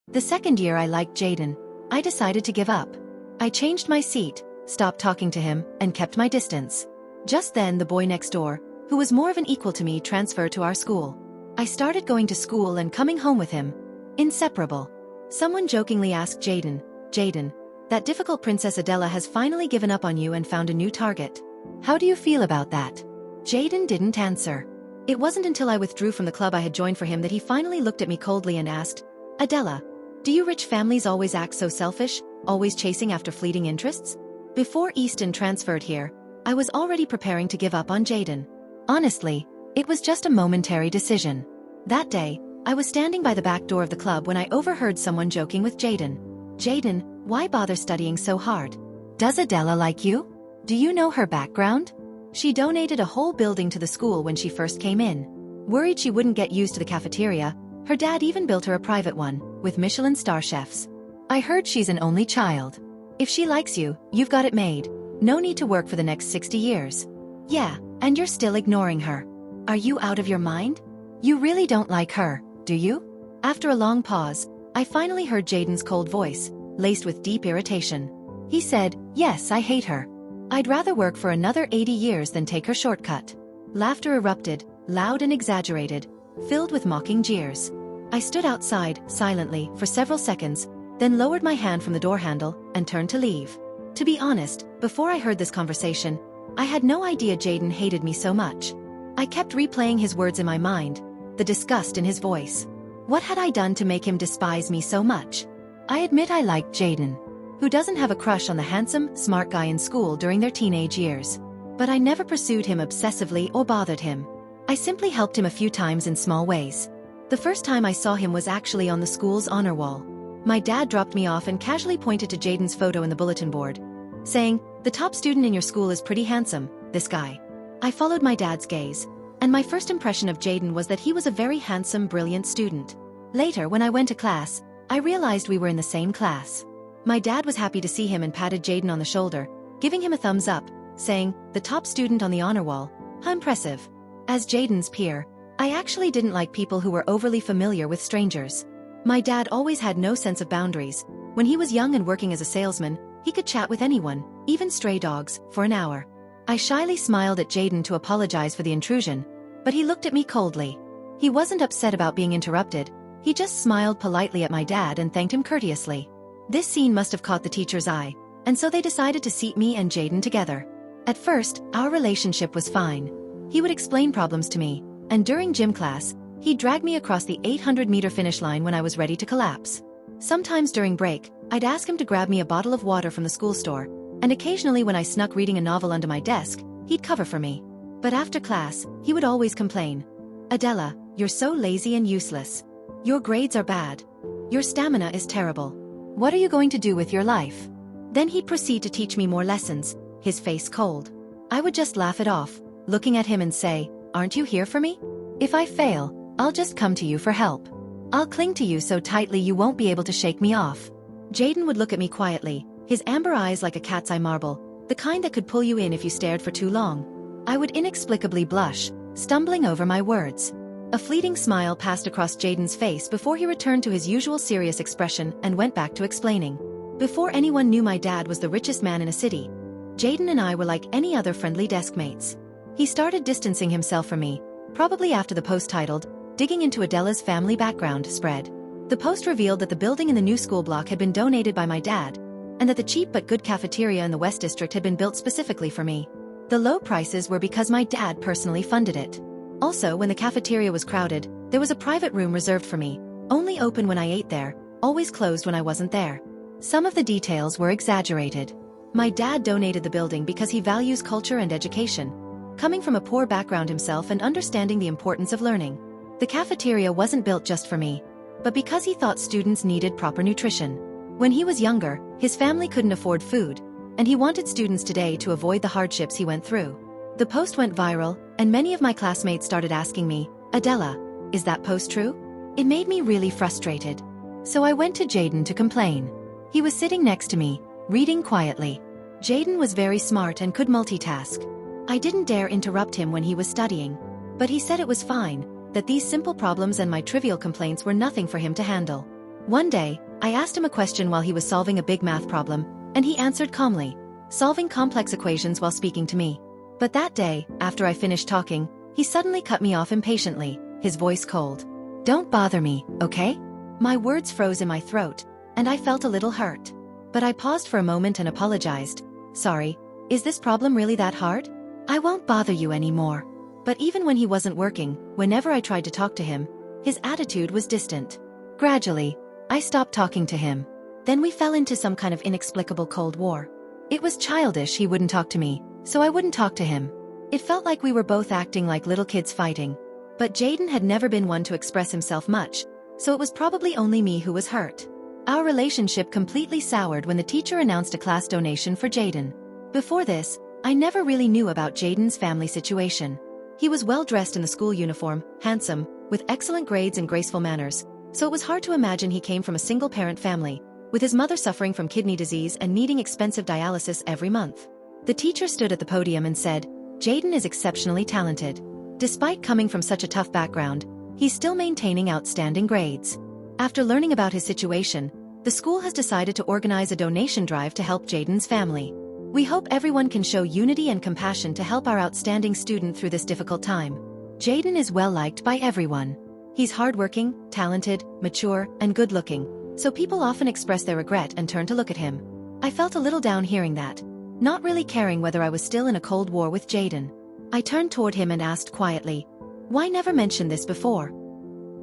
The second year I liked Jaden, I decided to give up. I changed my seat, stopped talking to him, and kept my distance. Just then the boy next door, who was more of an equal to me, transferred to our school. I started going to school and coming home with him. Inseparable. Someone jokingly asked Jaden, "Jaden, that difficult Princess Adela has finally given up on you and found a new target. How do you feel about that?" Jaden didn't answer. It wasn't until I withdrew from the club I had joined for him that he finally looked at me coldly and asked, "Adela, do you rich families always act so selfish, always chasing after fleeting interests?" Before Easton transferred here, I was already preparing to give up on Jaden. Honestly, it was just a momentary decision. That day, I was standing by the back door of the club when I overheard someone joking with Jaden. "Jaden, why bother studying so hard? Does Adela like you? Do you know her background? She donated a whole building to the school when she first came in. Worried she wouldn't get used to the cafeteria, her dad even built her a private one, with Michelin star chefs. I heard she's an only child. If she likes you, you've got it made. No need to work for the next 60 years. Yeah, and you're still ignoring her. Are you out of your mind? You really don't like her, do you?" After a long pause, I finally heard Jaden's cold voice, laced with deep irritation. He said, "Yes, I hate her. I'd rather work for another 80 years than take her shortcut." Laughter erupted, loud and exaggerated, filled with mocking jeers. I stood outside, silently, for several seconds, then lowered my hand from the door handle and turned to leave. To be honest, before I heard this conversation, I had no idea Jaden hated me so much. I kept replaying his words in my mind, the disgust in his voice. What had I done to make him despise me so much? I admit I liked Jaden. Who doesn't have a crush on the handsome, smart guy in school during their teenage years? But I never pursued him obsessively or bothered him. I simply helped him a few times in small ways. The first time I saw him was actually on the school's honor wall. My dad dropped me off and casually pointed to Jaden's photo in the bulletin board, saying, "The top student in your school is pretty handsome, this guy." I followed my dad's gaze, and my first impression of Jaden was that he was a very handsome, brilliant student. Later, when I went to class, I realized we were in the same class. My dad was happy to see him and patted Jaden on the shoulder, giving him a thumbs up, saying, "The top student on the honor wall, how impressive." As Jaden's peer, I actually didn't like people who were overly familiar with strangers. My dad always had no sense of boundaries. When he was young and working as a salesman, he could chat with anyone, even stray dogs, for an hour. I shyly smiled at Jaden to apologize for the intrusion, but he looked at me coldly. He wasn't upset about being interrupted, he just smiled politely at my dad and thanked him courteously. This scene must have caught the teacher's eye, and so they decided to seat me and Jaden together. At first, our relationship was fine. He would explain problems to me, and during gym class, he'd drag me across the 800-meter finish line when I was ready to collapse. Sometimes during break, I'd ask him to grab me a bottle of water from the school store, and occasionally when I snuck reading a novel under my desk, he'd cover for me. But after class, he would always complain, "Adela, you're so lazy and useless. Your grades are bad. Your stamina is terrible. What are you going to do with your life?" Then he'd proceed to teach me more lessons, his face cold. I would just laugh it off, looking at him and say, "Aren't you here for me? If I fail, I'll just come to you for help. I'll cling to you so tightly you won't be able to shake me off." Jaden would look at me quietly, his amber eyes like a cat's eye marble, the kind that could pull you in if you stared for too long. I would inexplicably blush, stumbling over my words. A fleeting smile passed across Jaden's face before he returned to his usual serious expression and went back to explaining. Before anyone knew my dad was the richest man in a city, Jaden and I were like any other friendly desk mates. He started distancing himself from me, probably after the post titled, "Digging into Adela's Family Background" spread. The post revealed that the building in the new school block had been donated by my dad, and that the cheap but good cafeteria in the West District had been built specifically for me. The low prices were because my dad personally funded it. Also, when the cafeteria was crowded, there was a private room reserved for me, only open when I ate there, always closed when I wasn't there. Some of the details were exaggerated. My dad donated the building because he values culture and education, coming from a poor background himself and understanding the importance of learning. The cafeteria wasn't built just for me, but because he thought students needed proper nutrition. When he was younger, his family couldn't afford food, and he wanted students today to avoid the hardships he went through. The post went viral, and many of my classmates started asking me, "Adela, is that post true?" It made me really frustrated. So I went to Jaden to complain. He was sitting next to me, reading quietly. Jaden was very smart and could multitask. I didn't dare interrupt him when he was studying, but he said it was fine, that these simple problems and my trivial complaints were nothing for him to handle. One day, I asked him a question while he was solving a big math problem, and he answered calmly, solving complex equations while speaking to me. But that day, after I finished talking, he suddenly cut me off impatiently, his voice cold. "Don't bother me, okay?" My words froze in my throat, and I felt a little hurt. But I paused for a moment and apologized. "Sorry, is this problem really that hard? I won't bother you anymore." But even when he wasn't working, whenever I tried to talk to him, his attitude was distant. Gradually, I stopped talking to him. Then we fell into some kind of inexplicable Cold War. It was childish he wouldn't talk to me, so I wouldn't talk to him. It felt like we were both acting like little kids fighting. But Jaden had never been one to express himself much, so it was probably only me who was hurt. Our relationship completely soured when the teacher announced a class donation for Jaden. Before this, I never really knew about Jaden's family situation. He was well dressed in the school uniform, handsome, with excellent grades and graceful manners, so it was hard to imagine he came from a single-parent family, with his mother suffering from kidney disease and needing expensive dialysis every month. The teacher stood at the podium and said, "Jaden is exceptionally talented. Despite coming from such a tough background, he's still maintaining outstanding grades." After learning about his situation, the school has decided to organize a donation drive to help Jaden's family. We hope everyone can show unity and compassion to help our outstanding student through this difficult time. Jaden is well liked by everyone. He's hardworking, talented, mature, and good-looking, so people often express their regret and turn to look at him. I felt a little down hearing that, not really caring whether I was still in a Cold War with Jaden. I turned toward him and asked quietly, "Why never mention this before?"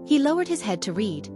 He lowered his head to read.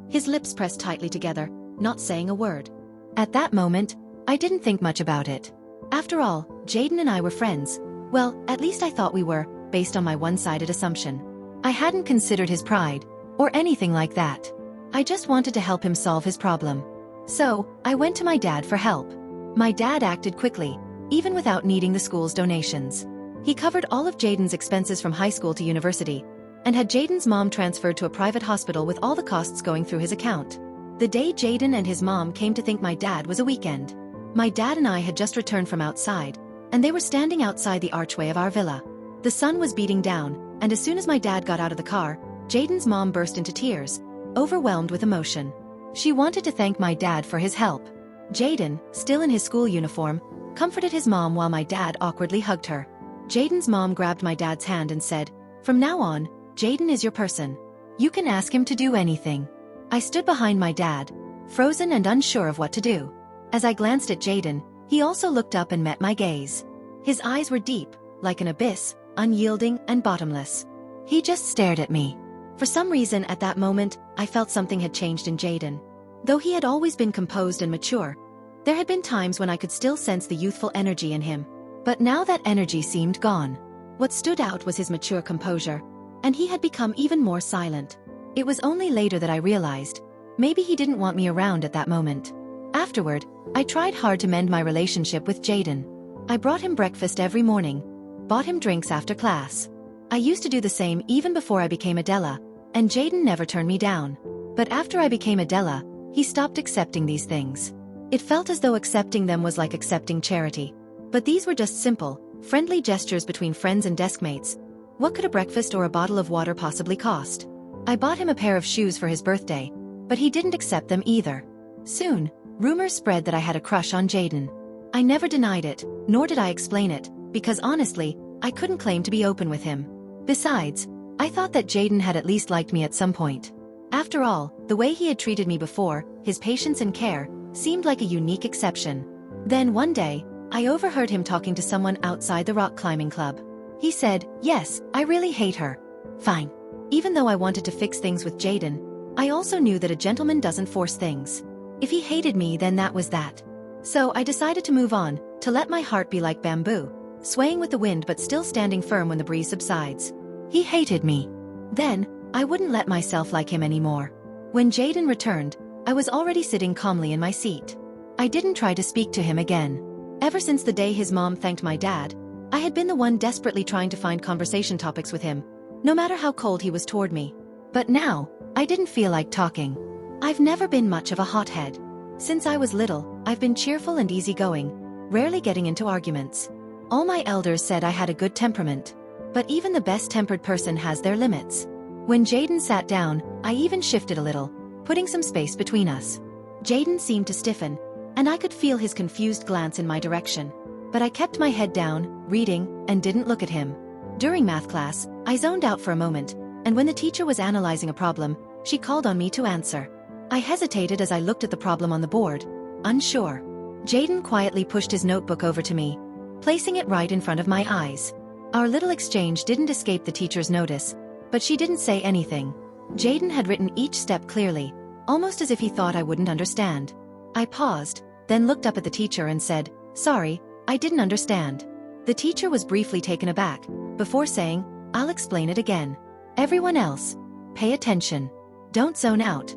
His lips pressed tightly together, not saying a word. At that moment, I didn't think much about it. After all, Jaden and I were friends. Well, at least I thought we were, based on my one-sided assumption. I hadn't considered his pride, or anything like that. I just wanted to help him solve his problem. So, I went to my dad for help. My dad acted quickly, even without needing the school's donations. He covered all of Jaden's expenses from high school to university, and had Jaden's mom transferred to a private hospital with all the costs going through his account. The day Jaden and his mom came to think my dad was a weekend. My dad and I had just returned from outside, and they were standing outside the archway of our villa. The sun was beating down, and as soon as my dad got out of the car, Jaden's mom burst into tears, overwhelmed with emotion. She wanted to thank my dad for his help. Jaden, still in his school uniform, comforted his mom while my dad awkwardly hugged her. Jaden's mom grabbed my dad's hand and said, "From now on, Jaden is your person. You can ask him to do anything." I stood behind my dad, frozen and unsure of what to do. As I glanced at Jaden, he also looked up and met my gaze. His eyes were deep, like an abyss, unyielding and bottomless. He just stared at me. For some reason at that moment, I felt something had changed in Jaden. Though he had always been composed and mature, there had been times when I could still sense the youthful energy in him. But now that energy seemed gone. What stood out was his mature composure, and he had become even more silent. It was only later that I realized, maybe he didn't want me around at that moment. Afterward, I tried hard to mend my relationship with Jaden. I brought him breakfast every morning, bought him drinks after class. I used to do the same even before I became Adela, and Jaden never turned me down. But after I became Adela, he stopped accepting these things. It felt as though accepting them was like accepting charity. But these were just simple, friendly gestures between friends and deskmates. What could a breakfast or a bottle of water possibly cost? I bought him a pair of shoes for his birthday, but he didn't accept them either. Soon, rumors spread that I had a crush on Jaden. I never denied it, nor did I explain it, because honestly, I couldn't claim to be open with him. Besides, I thought that Jaden had at least liked me at some point. After all, the way he had treated me before, his patience and care, seemed like a unique exception. Then one day, I overheard him talking to someone outside the rock climbing club. He said, "Yes, I really hate her." Fine. Even though I wanted to fix things with Jaden, I also knew that a gentleman doesn't force things. If he hated me, then that was that. So I decided to move on, to let my heart be like bamboo, swaying with the wind but still standing firm when the breeze subsides. He hated me. Then, I wouldn't let myself like him anymore. When Jaden returned, I was already sitting calmly in my seat. I didn't try to speak to him again. Ever since the day his mom thanked my dad, I had been the one desperately trying to find conversation topics with him, no matter how cold he was toward me. But now, I didn't feel like talking. I've never been much of a hothead. Since I was little, I've been cheerful and easygoing, rarely getting into arguments. All my elders said I had a good temperament. But even the best-tempered person has their limits. When Jaden sat down, I even shifted a little, putting some space between us. Jaden seemed to stiffen, and I could feel his confused glance in my direction. But I kept my head down, reading, and didn't look at him. During math class, I zoned out for a moment, and when the teacher was analyzing a problem, she called on me to answer. I hesitated as I looked at the problem on the board, unsure. Jaden quietly pushed his notebook over to me, placing it right in front of my eyes. Our little exchange didn't escape the teacher's notice, but she didn't say anything. Jaden had written each step clearly, almost as if he thought I wouldn't understand. I paused, then looked up at the teacher and said, "Sorry, I didn't understand." The teacher was briefly taken aback, before saying, "I'll explain it again. Everyone else, pay attention. Don't zone out.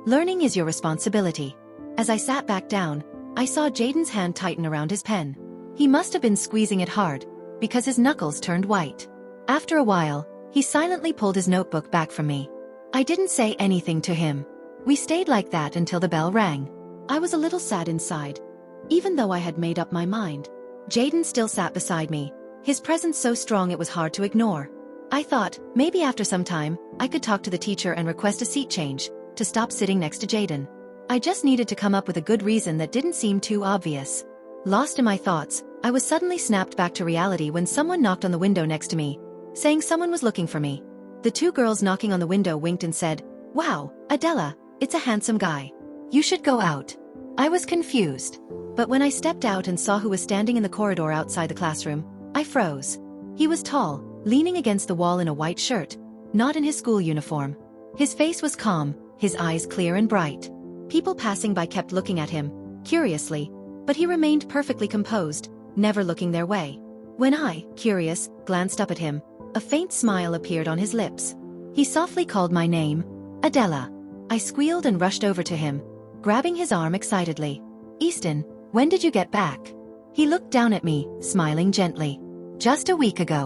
Learning is your responsibility." As I sat back down, I saw Jaden's hand tighten around his pen. He must have been squeezing it hard, because his knuckles turned white. After a while, he silently pulled his notebook back from me. I didn't say anything to him. We stayed like that until the bell rang. I was a little sad inside. Even though I had made up my mind, Jaden still sat beside me, his presence so strong it was hard to ignore. I thought, maybe after some time, I could talk to the teacher and request a seat change, to stop sitting next to Jaden. I just needed to come up with a good reason that didn't seem too obvious. Lost in my thoughts, I was suddenly snapped back to reality when someone knocked on the window next to me, saying someone was looking for me. The two girls knocking on the window winked and said, "Wow, Adela, it's a handsome guy. You should go out." I was confused. But when I stepped out and saw who was standing in the corridor outside the classroom, I froze. He was tall, leaning against the wall in a white shirt, not in his school uniform. His face was calm, his eyes clear and bright. People passing by kept looking at him, curiously, but he remained perfectly composed, never looking their way. When I, curious, glanced up at him, a faint smile appeared on his lips. He softly called my name, "Adela." I squealed and rushed over to him, grabbing his arm excitedly. "Easton, when did you get back?" He looked down at me, smiling gently. "Just a week ago.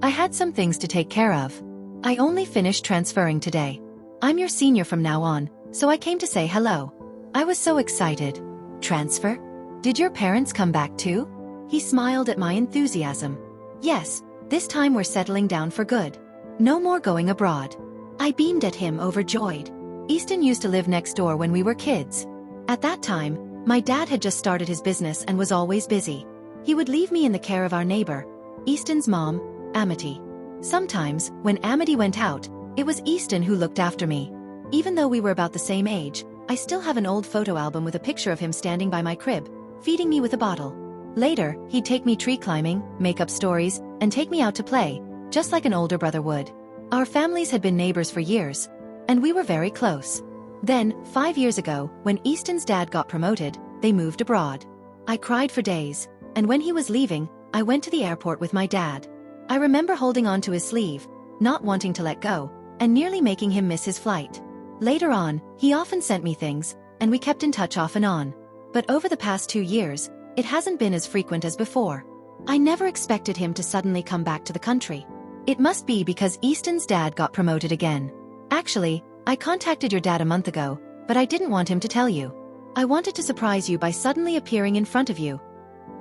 I had some things to take care of. I only finished transferring today. I'm your senior from now on, so I came to say hello." I was so excited. "Transfer? Did your parents come back too?" He smiled at my enthusiasm. "Yes, this time we're settling down for good. No more going abroad." I beamed at him, overjoyed. Easton used to live next door when we were kids. At that time, my dad had just started his business and was always busy. He would leave me in the care of our neighbor, Easton's mom, Amity. Sometimes, when Amity went out, it was Easton who looked after me. Even though we were about the same age, I still have an old photo album with a picture of him standing by my crib, feeding me with a bottle. Later, he'd take me tree climbing, make up stories, and take me out to play, just like an older brother would. Our families had been neighbors for years, and we were very close. Then, 5 years ago, when Easton's dad got promoted, they moved abroad. I cried for days, and when he was leaving, I went to the airport with my dad. I remember holding on to his sleeve, not wanting to let go, and nearly making him miss his flight. Later on, he often sent me things, and we kept in touch off and on. But over the past 2 years, it hasn't been as frequent as before. I never expected him to suddenly come back to the country. It must be because Easton's dad got promoted again. Actually, I contacted your dad a month ago, but I didn't want him to tell you. I wanted to surprise you by suddenly appearing in front of you,"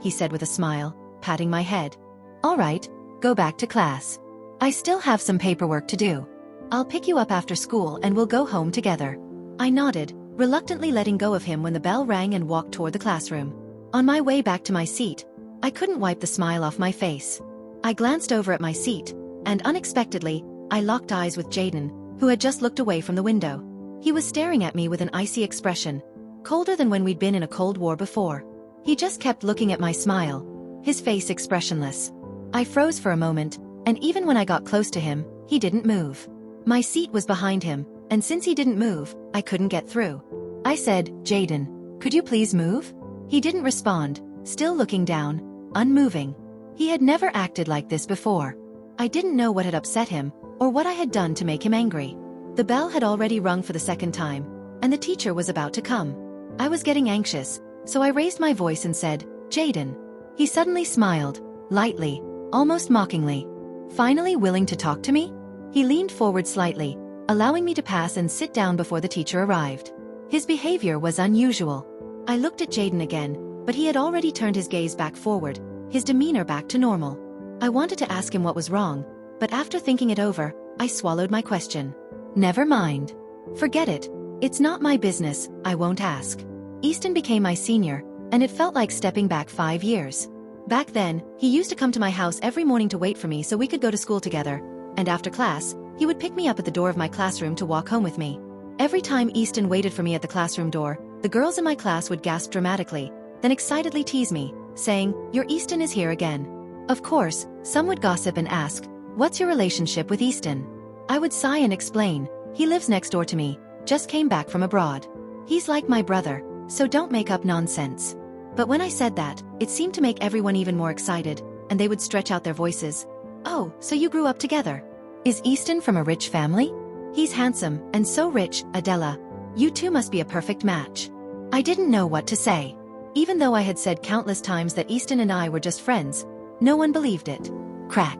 he said with a smile, patting my head. "All right, go back to class. I still have some paperwork to do. I'll pick you up after school and we'll go home together." I nodded, reluctantly letting go of him when the bell rang and walked toward the classroom. On my way back to my seat, I couldn't wipe the smile off my face. I glanced over at my seat, and unexpectedly, I locked eyes with Jaden, who had just looked away from the window. He was staring at me with an icy expression, colder than when we'd been in a Cold War before. He just kept looking at my smile, his face expressionless. I froze for a moment, and even when I got close to him, he didn't move. My seat was behind him, and since he didn't move, I couldn't get through. I said, "Jaden, could you please move?" He didn't respond, still looking down, unmoving. He had never acted like this before. I didn't know what had upset him, or what I had done to make him angry. The bell had already rung for the second time, and the teacher was about to come. I was getting anxious, so I raised my voice and said, "Jaden." He suddenly smiled, lightly, almost mockingly. "Finally willing to talk to me?" He leaned forward slightly, allowing me to pass and sit down before the teacher arrived. His behavior was unusual. I looked at Jaden again, but he had already turned his gaze back forward, his demeanor back to normal. I wanted to ask him what was wrong, but after thinking it over, I swallowed my question. "Never mind. Forget it. It's not my business, I won't ask. Easton became my senior, and it felt like stepping back 5 years. Back then, he used to come to my house every morning to wait for me so we could go to school together, and after class, he would pick me up at the door of my classroom to walk home with me. Every time Easton waited for me at the classroom door, the girls in my class would gasp dramatically, then excitedly tease me, saying, "Your Easton is here again." Of course, some would gossip and ask, "What's your relationship with Easton?" I would sigh and explain, "He lives next door to me, just came back from abroad. He's like my brother, so don't make up nonsense." But when I said that, it seemed to make everyone even more excited, and they would stretch out their voices. "Oh, so you grew up together? Is Easton from a rich family? He's handsome, and so rich, Adela. You two must be a perfect match." I didn't know what to say. Even though I had said countless times that Easton and I were just friends, no one believed it. Crack.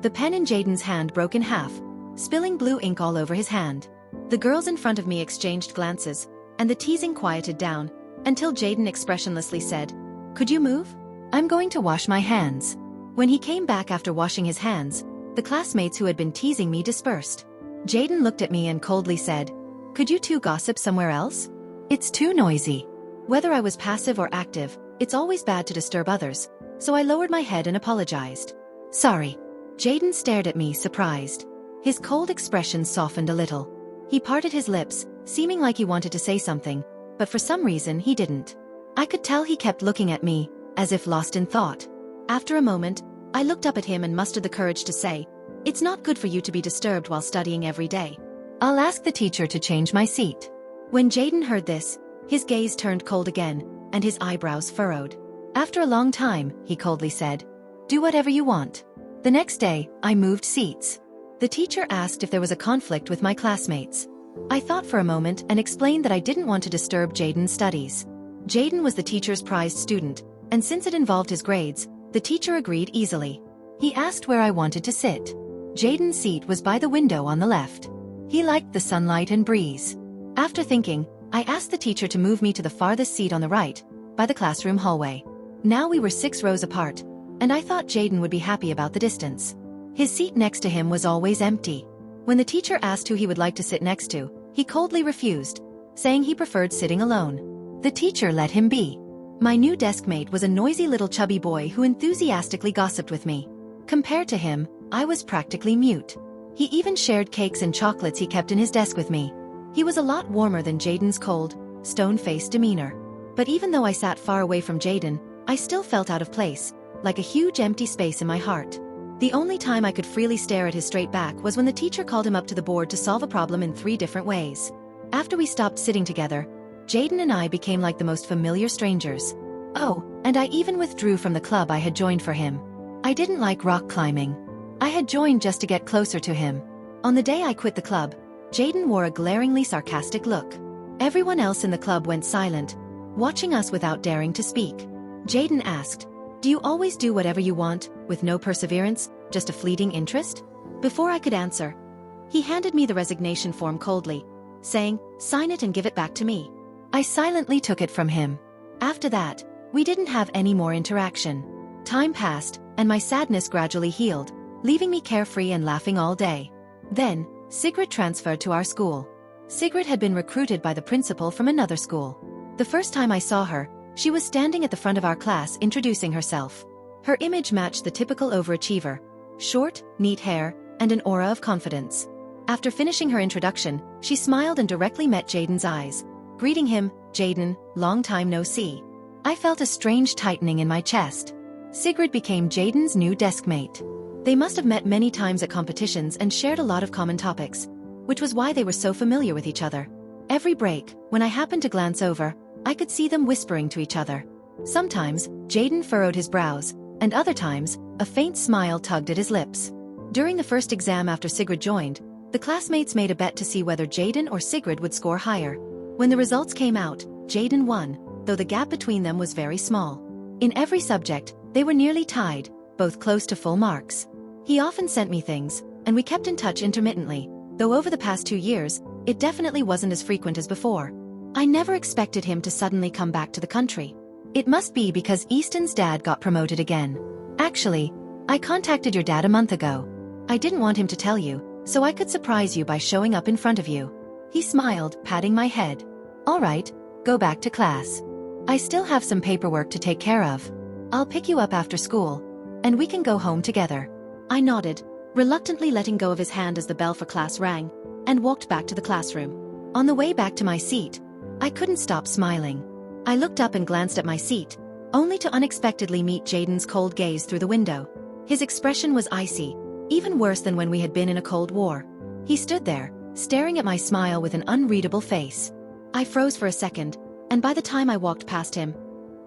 The pen in Jaden's hand broke in half, spilling blue ink all over his hand. The girls in front of me exchanged glances, and the teasing quieted down, until Jaden expressionlessly said, "Could you move? I'm going to wash my hands." When he came back after washing his hands, the classmates who had been teasing me dispersed. Jaden looked at me and coldly said, "Could you two gossip somewhere else? It's too noisy." Whether I was passive or active, it's always bad to disturb others, so I lowered my head and apologized. "Sorry." Jaden stared at me surprised. His cold expression softened a little. He parted his lips, seeming like he wanted to say something, but for some reason he didn't. I could tell he kept looking at me, as if lost in thought. After a moment, I looked up at him and mustered the courage to say, "It's not good for you to be disturbed while studying every day. I'll ask the teacher to change my seat." When Jaden heard this, his gaze turned cold again, and his eyebrows furrowed. After a long time, he coldly said, "Do whatever you want." The next day, I moved seats. The teacher asked if there was a conflict with my classmates. I thought for a moment and explained that I didn't want to disturb Jaden's studies. Jaden was the teacher's prized student, and since it involved his grades, the teacher agreed easily. He asked where I wanted to sit. Jaden's seat was by the window on the left. He liked the sunlight and breeze. After thinking, I asked the teacher to move me to the farthest seat on the right, by the classroom hallway. Now we were 6 rows apart, and I thought Jaden would be happy about the distance. His seat next to him was always empty. When the teacher asked who he would like to sit next to, he coldly refused, saying he preferred sitting alone. The teacher let him be. My new desk mate was a noisy little chubby boy who enthusiastically gossiped with me. Compared to him, I was practically mute. He even shared cakes and chocolates he kept in his desk with me. He was a lot warmer than Jaden's cold, stone-faced demeanor. But even though I sat far away from Jaden, I still felt out of place, like a huge empty space in my heart. The only time I could freely stare at his straight back was when the teacher called him up to the board to solve a problem in 3 different ways. After we stopped sitting together, Jaden and I became like the most familiar strangers. Oh, and I even withdrew from the club I had joined for him. I didn't like rock climbing. I had joined just to get closer to him. On the day I quit the club, Jaden wore a glaringly sarcastic look. Everyone else in the club went silent, watching us without daring to speak. Jaden asked, "Do you always do whatever you want, with no perseverance, just a fleeting interest?" Before I could answer, he handed me the resignation form coldly, saying, "Sign it and give it back to me." I silently took it from him. After that, we didn't have any more interaction. Time passed, and my sadness gradually healed, leaving me carefree and laughing all day. Then, Sigrid transferred to our school. Sigrid had been recruited by the principal from another school. The first time I saw her, she was standing at the front of our class introducing herself. Her image matched the typical overachiever: short, neat hair, and an aura of confidence. After finishing her introduction, she smiled and directly met Jaden's eyes, greeting him, "Jaden, long time no see." I felt a strange tightening in my chest. Sigrid became Jaden's new desk mate. They must have met many times at competitions and shared a lot of common topics, which was why they were so familiar with each other. Every break, when I happened to glance over, I could see them whispering to each other. Sometimes, Jaden furrowed his brows, and other times, a faint smile tugged at his lips. During the first exam after Sigrid joined, the classmates made a bet to see whether Jaden or Sigrid would score higher. When the results came out, Jaden won, though the gap between them was very small. In every subject, they were nearly tied, both close to full marks. He often sent me things, and we kept in touch intermittently, though over the past 2 years, it definitely wasn't as frequent as before. I never expected him to suddenly come back to the country. It must be because Easton's dad got promoted again. Actually, I contacted your dad a month ago. I didn't want him to tell you, so I could surprise you by showing up in front of you. He smiled, patting my head. All right, go back to class. I still have some paperwork to take care of. I'll pick you up after school, and we can go home together. I nodded, reluctantly letting go of his hand as the bell for class rang, and walked back to the classroom. On the way back to my seat, I couldn't stop smiling. I looked up and glanced at my seat, only to unexpectedly meet Jaden's cold gaze through the window. His expression was icy, even worse than when we had been in a Cold War. He stood there, staring at my smile with an unreadable face. I froze for a second, and by the time I walked past him,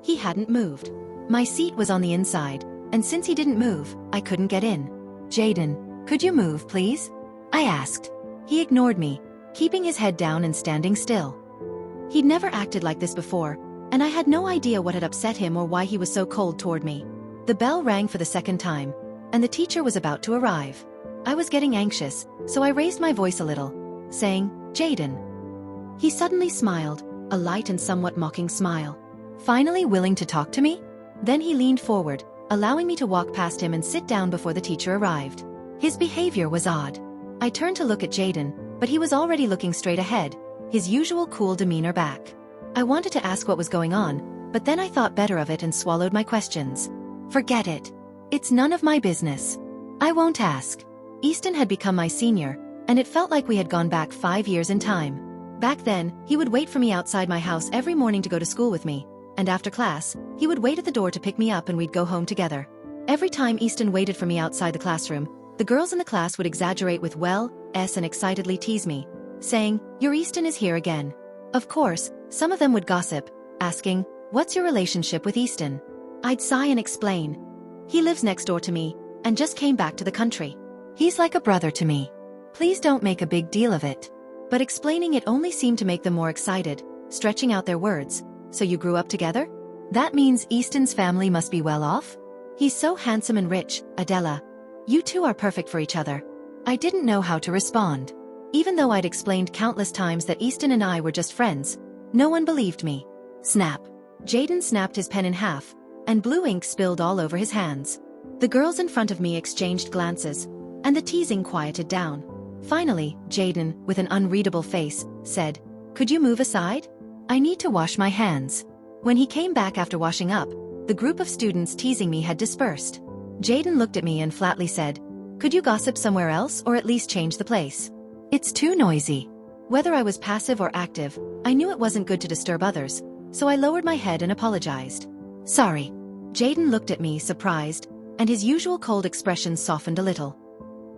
he hadn't moved. My seat was on the inside, and since he didn't move, I couldn't get in. Jaden, could you move, please? I asked. He ignored me, keeping his head down and standing still. He'd never acted like this before, and I had no idea what had upset him or why he was so cold toward me. The bell rang for the second time, and the teacher was about to arrive. I was getting anxious, so I raised my voice a little, saying, Jaden. He suddenly smiled, a light and somewhat mocking smile. Finally willing to talk to me? Then he leaned forward, allowing me to walk past him and sit down before the teacher arrived. His behavior was odd. I turned to look at Jaden, but he was already looking straight ahead, his usual cool demeanor back. I wanted to ask what was going on, but then I thought better of it and swallowed my questions. Forget it. It's none of my business. I won't ask. Easton had become my senior, and it felt like we had gone back 5 years in time. Back then, he would wait for me outside my house every morning to go to school with me, and after class, he would wait at the door to pick me up and we'd go home together. Every time Easton waited for me outside the classroom, the girls in the class would exaggerate with and excitedly tease me, saying, "Your Easton is here again." Of course, some of them would gossip, asking, "What's your relationship with Easton?" I'd sigh and explain. "He lives next door to me, and just came back to the country. He's like a brother to me. Please don't make a big deal of it." But explaining it only seemed to make them more excited, stretching out their words. "So you grew up together? That means Easton's family must be well off? He's so handsome and rich, Adela. You two are perfect for each other." I didn't know how to respond. Even though I'd explained countless times that Easton and I were just friends, no one believed me. Snap. Jaden snapped his pen in half, and blue ink spilled all over his hands. The girls in front of me exchanged glances, and the teasing quieted down. Finally, Jaden, with an unreadable face, said, "Could you move aside? I need to wash my hands." When he came back after washing up, the group of students teasing me had dispersed. Jaden looked at me and flatly said, "Could you gossip somewhere else or at least change the place? It's too noisy." Whether I was passive or active, I knew it wasn't good to disturb others, so I lowered my head and apologized. "Sorry." Jaden looked at me, surprised, and his usual cold expression softened a little.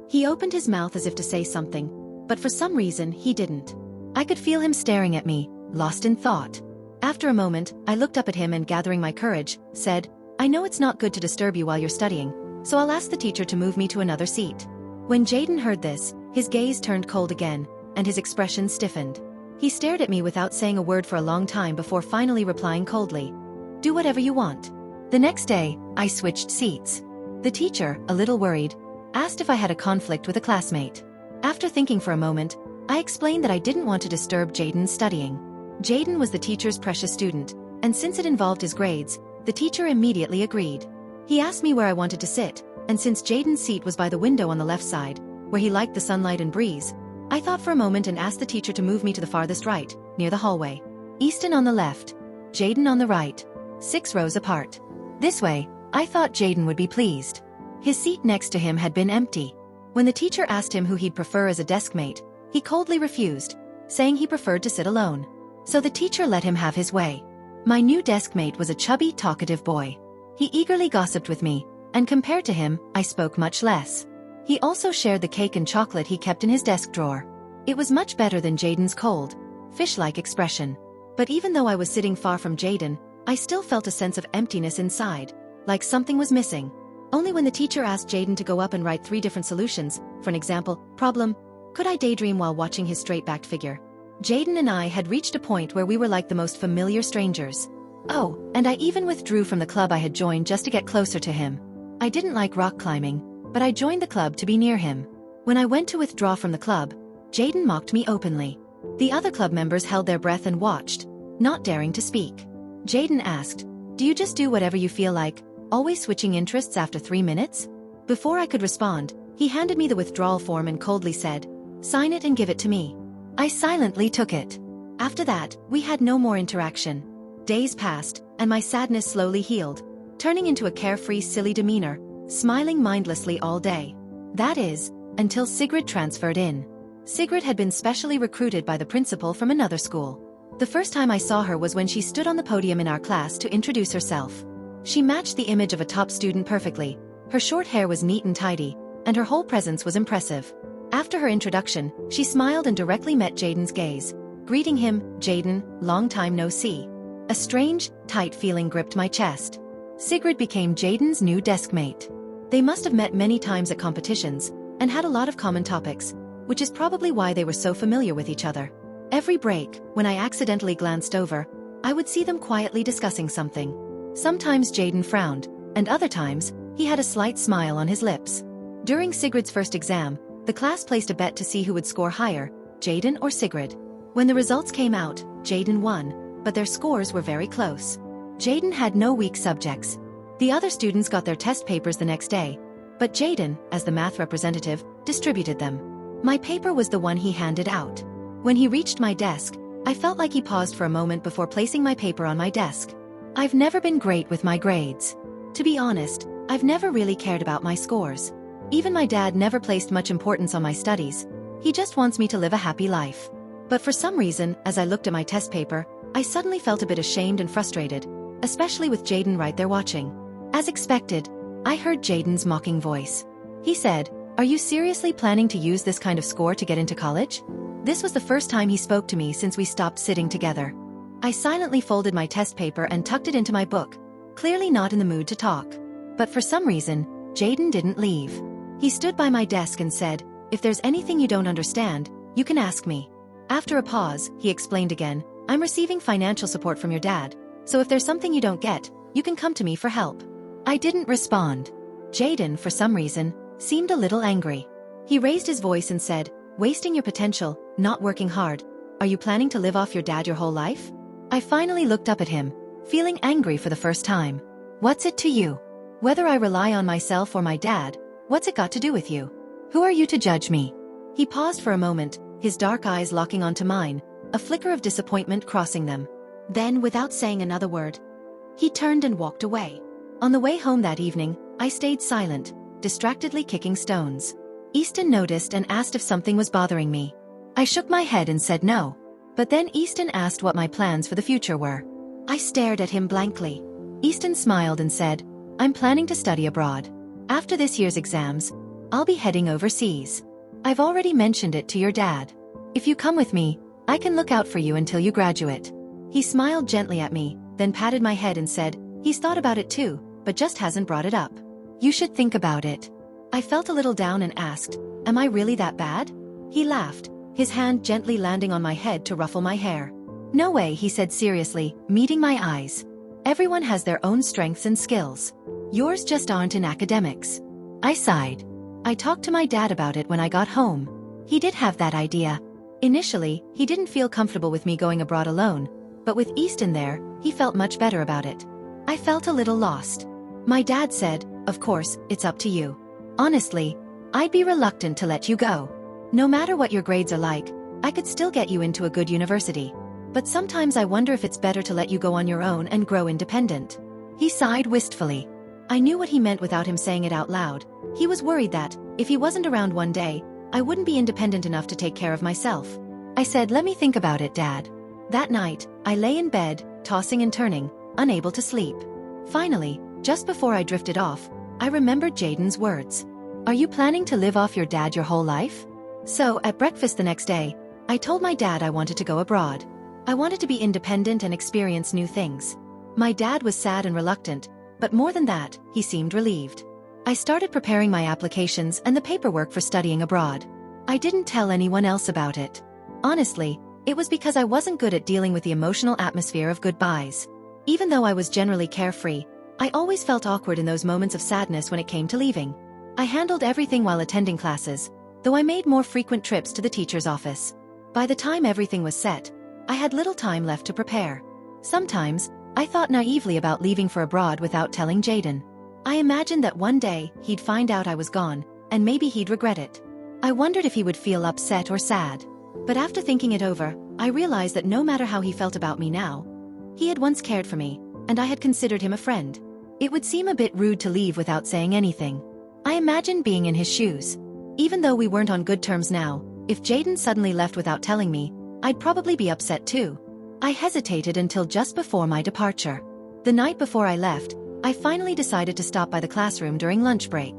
He opened his mouth as if to say something, but for some reason he didn't. I could feel him staring at me, lost in thought. After a moment, I looked up at him and, gathering my courage, said, "I know it's not good to disturb you while you're studying, so I'll ask the teacher to move me to another seat." When Jaden heard this, his gaze turned cold again, and his expression stiffened. He stared at me without saying a word for a long time before finally replying coldly, "Do whatever you want." The next day, I switched seats. The teacher, a little worried, asked if I had a conflict with a classmate. After thinking for a moment, I explained that I didn't want to disturb Jaden's studying. Jaden was the teacher's precious student, and since it involved his grades, the teacher immediately agreed. He asked me where I wanted to sit, and since Jaden's seat was by the window on the left side, where he liked the sunlight and breeze, I thought for a moment and asked the teacher to move me to the farthest right, near the hallway. Easton on the left, Jaden on the right, 6 rows apart. This way, I thought Jaden would be pleased. His seat next to him had been empty. When the teacher asked him who he'd prefer as a deskmate, he coldly refused, saying he preferred to sit alone. So the teacher let him have his way. My new deskmate was a chubby, talkative boy. He eagerly gossiped with me, and compared to him, I spoke much less. He also shared the cake and chocolate he kept in his desk drawer. It was much better than Jaden's cold, fish-like expression. But even though I was sitting far from Jaden, I still felt a sense of emptiness inside, like something was missing. Only when the teacher asked Jaden to go up and write 3 different solutions, for an example, problem, could I daydream while watching his straight-backed figure. Jaden and I had reached a point where we were like the most familiar strangers. Oh, and I even withdrew from the club I had joined just to get closer to him. I didn't like rock climbing, but I joined the club to be near him. When I went to withdraw from the club, Jaden mocked me openly. The other club members held their breath and watched, not daring to speak. Jaden asked, "Do you just do whatever you feel like, always switching interests after 3 minutes?" Before I could respond, he handed me the withdrawal form and coldly said, "Sign it and give it to me." I silently took it. After that, we had no more interaction. Days passed, and my sadness slowly healed, turning into a carefree, silly demeanor, smiling mindlessly all day. That is, until Sigrid transferred in. Sigrid had been specially recruited by the principal from another school. The first time I saw her was when she stood on the podium in our class to introduce herself. She matched the image of a top student perfectly. Her short hair was neat and tidy, and her whole presence was impressive. After her introduction, she smiled and directly met Jaden's gaze, greeting him, "Jaden, long time no see." A strange, tight feeling gripped my chest. Sigrid became Jaden's new desk mate. They must have met many times at competitions, and had a lot of common topics, which is probably why they were so familiar with each other. Every break, when I accidentally glanced over, I would see them quietly discussing something. Sometimes Jaden frowned, and other times, he had a slight smile on his lips. During Sigrid's first exam, the class placed a bet to see who would score higher, Jaden or Sigrid. When the results came out, Jaden won, but their scores were very close. Jaden had no weak subjects. The other students got their test papers the next day, but Jaden, as the math representative, distributed them. My paper was the one he handed out. When he reached my desk, I felt like he paused for a moment before placing my paper on my desk. I've never been great with my grades. To be honest, I've never really cared about my scores. Even my dad never placed much importance on my studies. He just wants me to live a happy life. But for some reason, as I looked at my test paper, I suddenly felt a bit ashamed and frustrated, especially with Jaden right there watching. As expected, I heard Jaden's mocking voice. He said, "Are you seriously planning to use this kind of score to get into college?" This was the first time he spoke to me since we stopped sitting together. I silently folded my test paper and tucked it into my book, clearly not in the mood to talk. But for some reason, Jaden didn't leave. He stood by my desk and said, "If there's anything you don't understand, you can ask me." After a pause, he explained again, "I'm receiving financial support from your dad, so if there's something you don't get, you can come to me for help." I didn't respond. Jaden, for some reason, seemed a little angry. He raised his voice and said, "Wasting your potential, not working hard. Are you planning to live off your dad your whole life?" I finally looked up at him, feeling angry for the first time. "What's it to you? Whether I rely on myself or my dad, what's it got to do with you? Who are you to judge me?" He paused for a moment, his dark eyes locking onto mine, a flicker of disappointment crossing them. Then, without saying another word, he turned and walked away. On the way home that evening, I stayed silent, distractedly kicking stones. Easton noticed and asked if something was bothering me. I shook my head and said no. But then Easton asked what my plans for the future were. I stared at him blankly. Easton smiled and said, "I'm planning to study abroad. After this year's exams, I'll be heading overseas. I've already mentioned it to your dad. If you come with me, I can look out for you until you graduate." He smiled gently at me, then patted my head and said, "He's thought about it too, but just hasn't brought it up. You should think about it." I felt a little down and asked, "Am I really that bad?" He laughed, his hand gently landing on my head to ruffle my hair. "No way," he said seriously, meeting my eyes. "Everyone has their own strengths and skills. Yours just aren't in academics." I sighed. I talked to my dad about it when I got home. He did have that idea. Initially, he didn't feel comfortable with me going abroad alone, but with Easton there, he felt much better about it. I felt a little lost. My dad said, "Of course, it's up to you. Honestly, I'd be reluctant to let you go. No matter what your grades are like, I could still get you into a good university. But sometimes I wonder if it's better to let you go on your own and grow independent." He sighed wistfully. I knew what he meant without him saying it out loud. He was worried that, if he wasn't around one day, I wouldn't be independent enough to take care of myself. I said, "Let me think about it, Dad." That night, I lay in bed, tossing and turning, unable to sleep. Finally, just before I drifted off, I remembered Jaden's words. "Are you planning to live off your dad your whole life?" So, at breakfast the next day, I told my dad I wanted to go abroad. I wanted to be independent and experience new things. My dad was sad and reluctant, but more than that, he seemed relieved. I started preparing my applications and the paperwork for studying abroad. I didn't tell anyone else about it. Honestly, it was because I wasn't good at dealing with the emotional atmosphere of goodbyes. Even though I was generally carefree, I always felt awkward in those moments of sadness when it came to leaving. I handled everything while attending classes, though I made more frequent trips to the teacher's office. By the time everything was set, I had little time left to prepare. Sometimes, I thought naively about leaving for abroad without telling Jaden. I imagined that one day, he'd find out I was gone, and maybe he'd regret it. I wondered if he would feel upset or sad. But after thinking it over, I realized that no matter how he felt about me now, he had once cared for me, and I had considered him a friend. It would seem a bit rude to leave without saying anything. I imagined being in his shoes. Even though we weren't on good terms now, if Jaden suddenly left without telling me, I'd probably be upset too. I hesitated until just before my departure. The night before I left, I finally decided to stop by the classroom during lunch break.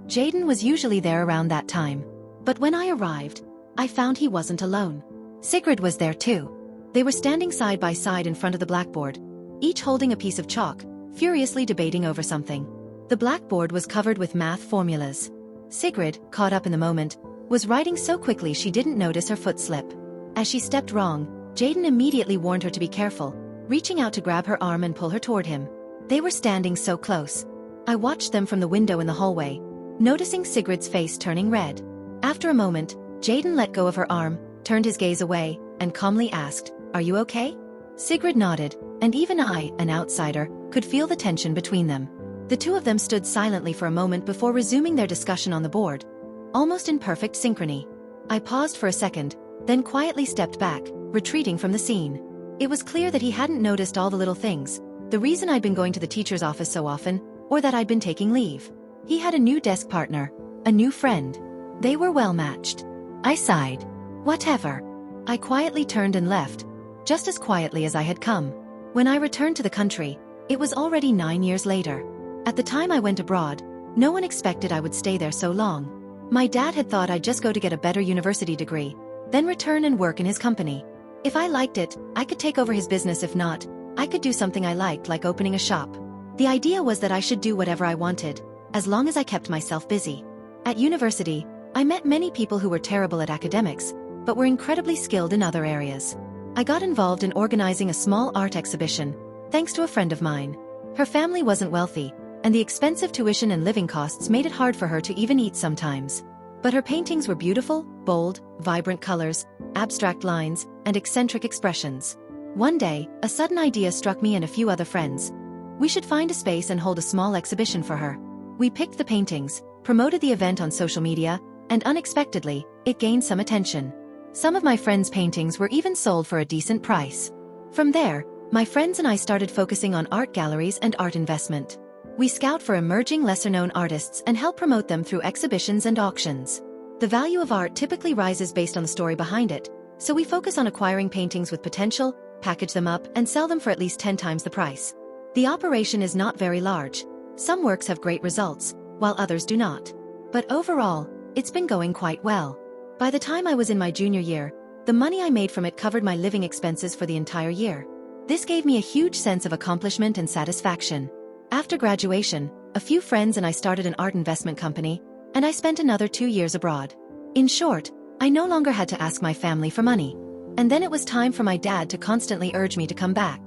Jaden was usually there around that time. But when I arrived, I found he wasn't alone. Sigrid was there too. They were standing side by side in front of the blackboard, each holding a piece of chalk, furiously debating over something. The blackboard was covered with math formulas. Sigrid, caught up in the moment, was writing so quickly she didn't notice her foot slip. As she stepped wrong, Jaden immediately warned her to be careful, reaching out to grab her arm and pull her toward him. They were standing so close. I watched them from the window in the hallway, noticing Sigrid's face turning red. After a moment, Jaden let go of her arm, turned his gaze away, and calmly asked, "Are you okay?" Sigrid nodded, and even I, an outsider, could feel the tension between them. The two of them stood silently for a moment before resuming their discussion on the board, almost in perfect synchrony. I paused for a second, then quietly stepped back, retreating from the scene. It was clear that he hadn't noticed all the little things, the reason I'd been going to the teacher's office so often, or that I'd been taking leave. He had a new desk partner, a new friend. They were well matched. I sighed. Whatever. I quietly turned and left, just as quietly as I had come. When I returned to the country, it was already 9 years later. At the time I went abroad, no one expected I would stay there so long. My dad had thought I'd just go to get a better university degree, then return and work in his company. If I liked it, I could take over his business. If not, I could do something I liked, like opening a shop. The idea was that I should do whatever I wanted, as long as I kept myself busy. At university, I met many people who were terrible at academics, but were incredibly skilled in other areas. I got involved in organizing a small art exhibition, thanks to a friend of mine. Her family wasn't wealthy, and the expensive tuition and living costs made it hard for her to even eat sometimes. But her paintings were beautiful, bold, vibrant colors, abstract lines, and eccentric expressions. One day, a sudden idea struck me and a few other friends. We should find a space and hold a small exhibition for her. We picked the paintings, promoted the event on social media, and unexpectedly, it gained some attention. Some of my friends' paintings were even sold for a decent price. From there, my friends and I started focusing on art galleries and art investment. We scout for emerging lesser-known artists and help promote them through exhibitions and auctions. The value of art typically rises based on the story behind it, so we focus on acquiring paintings with potential, package them up, and sell them for at least 10 times the price. The operation is not very large. Some works have great results, while others do not. But overall, it's been going quite well. By the time I was in my junior year, the money I made from it covered my living expenses for the entire year. This gave me a huge sense of accomplishment and satisfaction. After graduation, a few friends and I started an art investment company, and I spent another 2 years abroad. In short, I no longer had to ask my family for money. And then it was time for my dad to constantly urge me to come back.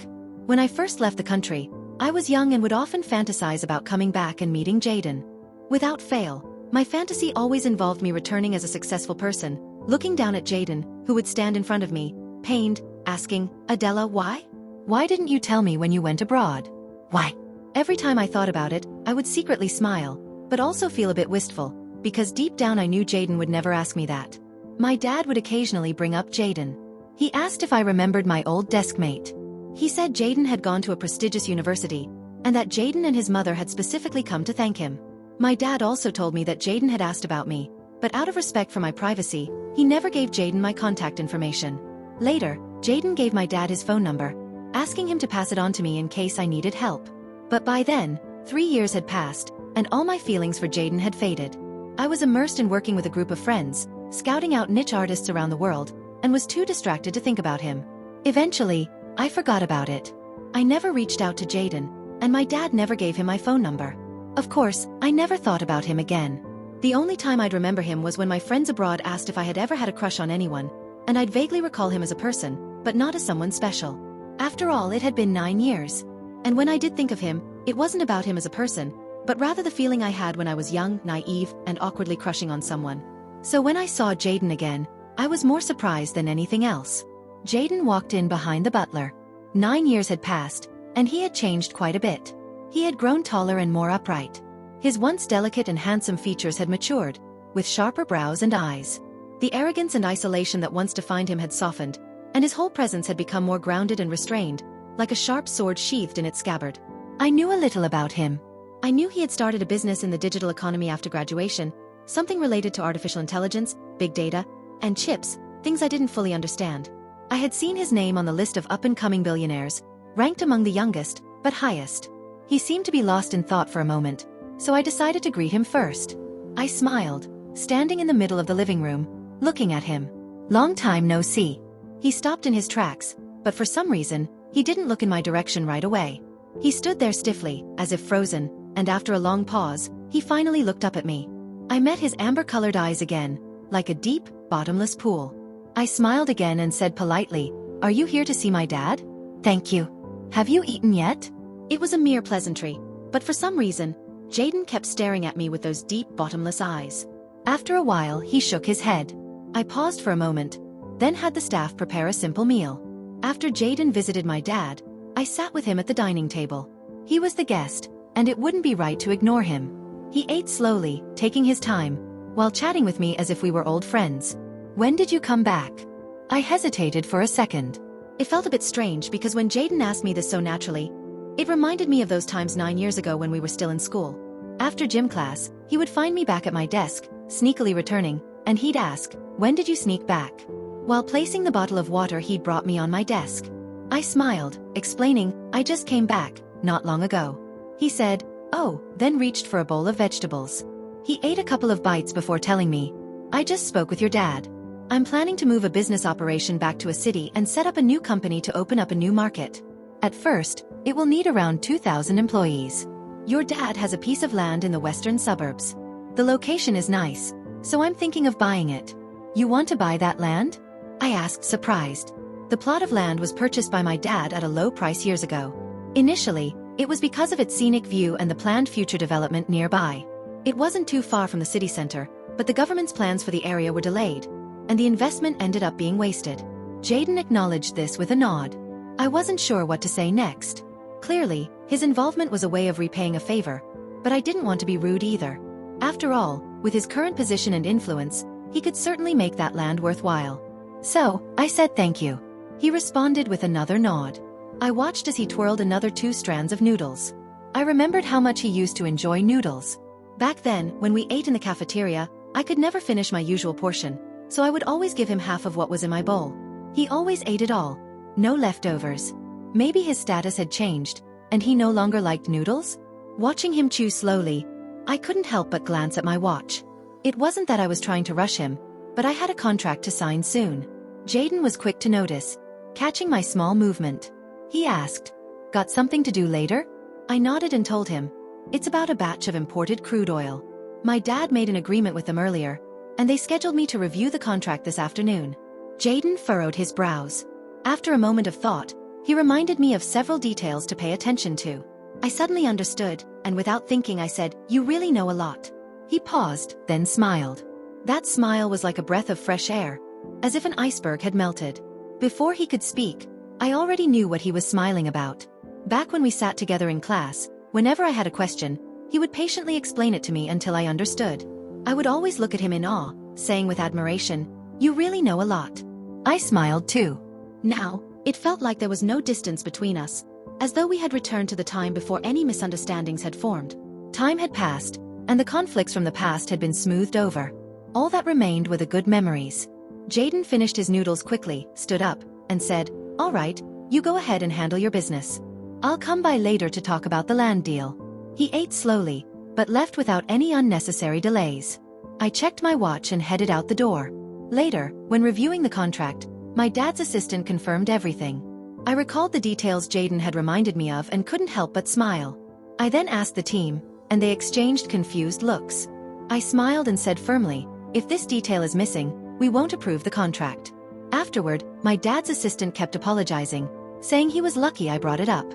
When I first left the country, I was young and would often fantasize about coming back and meeting Jaden. Without fail, my fantasy always involved me returning as a successful person, looking down at Jaden, who would stand in front of me, pained, asking, "Adela, why? Why didn't you tell me when you went abroad? Why?" Every time I thought about it, I would secretly smile, but also feel a bit wistful, because deep down I knew Jaden would never ask me that. My dad would occasionally bring up Jaden. He asked if I remembered my old deskmate. He said Jaden had gone to a prestigious university, and that Jaden and his mother had specifically come to thank him. My dad also told me that Jaden had asked about me, but out of respect for my privacy, he never gave Jaden my contact information. Later, Jaden gave my dad his phone number, asking him to pass it on to me in case I needed help. But by then, 3 years had passed, and all my feelings for Jaden had faded. I was immersed in working with a group of friends, scouting out niche artists around the world, and was too distracted to think about him. Eventually, I forgot about it. I never reached out to Jaden, and my dad never gave him my phone number. Of course, I never thought about him again. The only time I'd remember him was when my friends abroad asked if I had ever had a crush on anyone, and I'd vaguely recall him as a person, but not as someone special. After all, it had been 9 years. And when I did think of him, it wasn't about him as a person, but rather the feeling I had when I was young, naive, and awkwardly crushing on someone. So when I saw Jaden again, I was more surprised than anything else. Jaden walked in behind the butler. 9 years had passed, and he had changed quite a bit. He had grown taller and more upright. His once delicate and handsome features had matured, with sharper brows and eyes. The arrogance and isolation that once defined him had softened, and his whole presence had become more grounded and restrained, like a sharp sword sheathed in its scabbard. I knew a little about him. I knew he had started a business in the digital economy after graduation, something related to artificial intelligence, big data, and chips, things I didn't fully understand. I had seen his name on the list of up-and-coming billionaires, ranked among the youngest, but highest. He seemed to be lost in thought for a moment, so I decided to greet him first. I smiled, standing in the middle of the living room, looking at him. Long time no see. He stopped in his tracks, but for some reason, he didn't look in my direction right away. He stood there stiffly, as if frozen, and after a long pause, he finally looked up at me. I met his amber-colored eyes again, like a deep, bottomless pool. I smiled again and said politely, "Are you here to see my dad?" "Thank you. Have you eaten yet?" It was a mere pleasantry, but for some reason, Jaden kept staring at me with those deep, bottomless eyes. After a while, he shook his head. I paused for a moment, then had the staff prepare a simple meal. After Jaden visited my dad, I sat with him at the dining table. He was the guest, and it wouldn't be right to ignore him. He ate slowly, taking his time, while chatting with me as if we were old friends. "When did you come back?" I hesitated for a second. It felt a bit strange because when Jaden asked me this so naturally, it reminded me of those times 9 years ago when we were still in school. After gym class, he would find me back at my desk, sneakily returning, and he'd ask, "When did you sneak back?" while placing the bottle of water he'd brought me on my desk. I smiled, explaining, "I just came back, not long ago." He said, "Oh," then reached for a bowl of vegetables. He ate a couple of bites before telling me, "I just spoke with your dad. I'm planning to move a business operation back to a city and set up a new company to open up a new market. At first, it will need around 2,000 employees. Your dad has a piece of land in the western suburbs. The location is nice, so I'm thinking of buying it." "You want to buy that land?" I asked, surprised. The plot of land was purchased by my dad at a low price years ago. Initially, it was because of its scenic view and the planned future development nearby. It wasn't too far from the city center, but the government's plans for the area were delayed, and the investment ended up being wasted. Jaden acknowledged this with a nod. I wasn't sure what to say next. Clearly, his involvement was a way of repaying a favor, but I didn't want to be rude either. After all, with his current position and influence, he could certainly make that land worthwhile. So, I said thank you. He responded with another nod. I watched as he twirled another 2 strands of noodles. I remembered how much he used to enjoy noodles. Back then, when we ate in the cafeteria, I could never finish my usual portion, so I would always give him half of what was in my bowl. He always ate it all. No leftovers. Maybe his status had changed, and he no longer liked noodles? Watching him chew slowly, I couldn't help but glance at my watch. It wasn't that I was trying to rush him, but I had a contract to sign soon. Jaden was quick to notice, catching my small movement. He asked, "Got something to do later?" I nodded and told him, "It's about a batch of imported crude oil. My dad made an agreement with them earlier, and they scheduled me to review the contract this afternoon." Jaden furrowed his brows. After a moment of thought, he reminded me of several details to pay attention to. I suddenly understood, and without thinking I said, "You really know a lot." He paused, then smiled. That smile was like a breath of fresh air, as if an iceberg had melted. Before he could speak, I already knew what he was smiling about. Back when we sat together in class, whenever I had a question, he would patiently explain it to me until I understood. I would always look at him in awe, saying with admiration, "You really know a lot." I smiled too. Now, it felt like there was no distance between us, as though we had returned to the time before any misunderstandings had formed. Time had passed, and the conflicts from the past had been smoothed over. All that remained were the good memories. Jaden finished his noodles quickly, stood up, and said, "All right, you go ahead and handle your business. I'll come by later to talk about the land deal." He ate slowly, but left without any unnecessary delays. I checked my watch and headed out the door. Later, when reviewing the contract, my dad's assistant confirmed everything. I recalled the details Jaden had reminded me of and couldn't help but smile. I then asked the team, and they exchanged confused looks. I smiled and said firmly, "If this detail is missing, we won't approve the contract." Afterward, my dad's assistant kept apologizing, saying he was lucky I brought it up.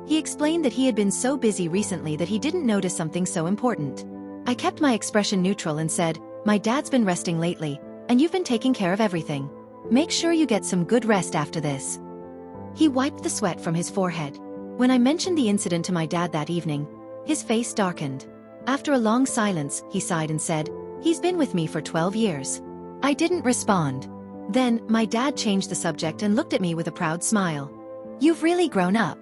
He explained that he had been so busy recently that he didn't notice something so important. I kept my expression neutral and said, "My dad's been resting lately, and you've been taking care of everything. Make sure you get some good rest after this." He wiped the sweat from his forehead. When I mentioned the incident to my dad that evening, his face darkened. After a long silence, he sighed and said, "He's been with me for 12 years. I didn't respond. Then, my dad changed the subject and looked at me with a proud smile. You've really grown up.